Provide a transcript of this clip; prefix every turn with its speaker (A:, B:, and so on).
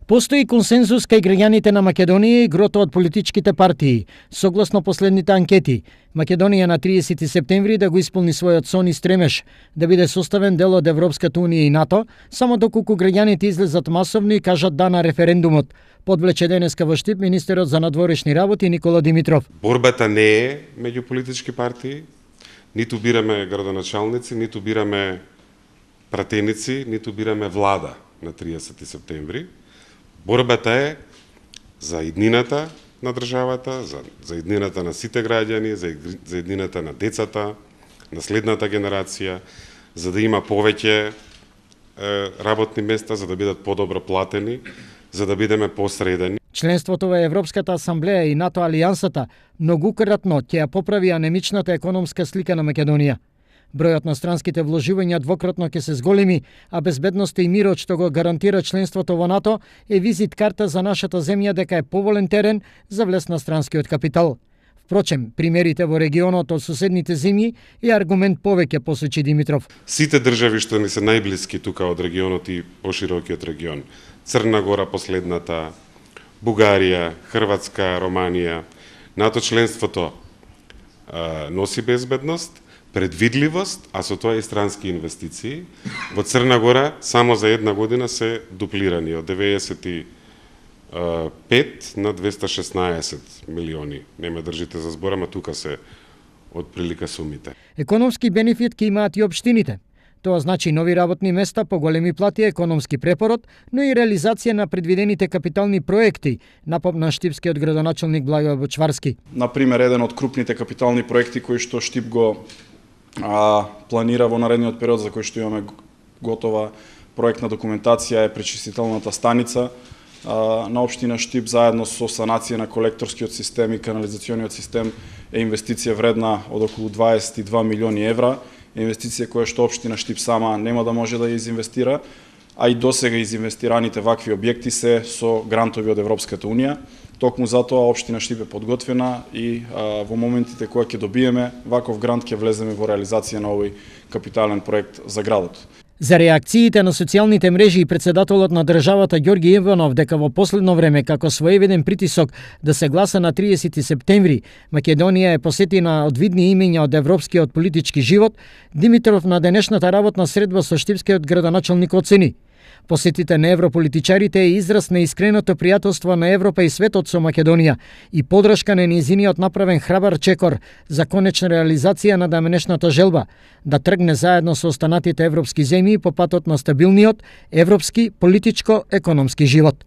A: Постои консензус кај граѓаните на Македонија и грото од политичките партии. Согласно последните анкети, Македонија на 30 септември да го исполни својот сон и стремеш да биде составен дел од Европската унија и НАТО, само доколку граѓаните излезат масовно и кажат да на референдумот, подвлече денеска во Штип министерот за надворешни работи Никола Димитров.
B: Борбата не е меѓу политички партии, ниту бираме градоначалници, ниту бираме пратеници, ниту бираме влада на 30 септември. Борбата е за иднината на државата, за иднината на сите граѓани, за иднината на децата, на следната генерација, за да има повеќе работни места, за да бидат подобро платени, за да бидеме посредени.
A: Членството во Европската асамблеја и НАТО алијансата многукратно ќе ја поправи анемичната економска слика на Македонија. Бројот на странските вложувања двократно ќе се зголеми, а безбедноста и мирот што го гарантира членството во НАТО е визит карта за нашата земја дека е поволен терен за влез на странскиот капитал. Впрочем, примерите во регионот од соседните земји е аргумент повеќе, посочи Димитров.
B: Сите држави што ни се најблиски тука од регионот и поширокиот регион, Црна Гора последната, Бугарија, Хрватска, Романија, НАТО членството носи безбедност, предвидливост, а со тоа и странски инвестиции. Во Црна Гора само за една година се дуплирани од 95 на 216 милиони. Не ме држите за збор, ама тука се од прилика сумите.
A: Економски бенефит ќе имаат и општините. Тоа значи нови работни места, поголеми плати, економски препород, но и реализација на предвидените капитални проекти, напомна штипскиот градоначалник Благој Бочварски.
C: Например, еден од крупните капитални проекти кои што Штип го планира во наредниот период, за кој што имаме готова проектна документација, е пречистителната станица на општина Штип, заедно со санација на колекторскиот систем и канализациониот систем, е инвестиција вредна од околу 22 милиони евра, инвестиција која што општина Штип сама нема да може да ја изинвестира, а и досега изинвестираните вакви објекти се со грантови од Европската унија. Токму затоа општина Штип е подготвена и во моментите кога ќе добиеме ваков грант ќе влеземе во реализација на овој капитален проект за градот.
A: За реакциите на социјалните мрежи и председателот на државата Ѓорги Иванов дека во последно време како своевиден притисок да се гласа на 30 септември Македонија е посетена од видни имења од европскиот политички живот, Димитров на денешната работна средба со штипскиот градоначалник оцени: посетите на европолитичарите е израз на искреното пријателство на Европа и светот со Македонија и подршка на низиниот направен храбар чекор за конечна реализација на денешната желба да тргне заедно со останатите европски земји по патот на стабилниот европски политичко-економски живот.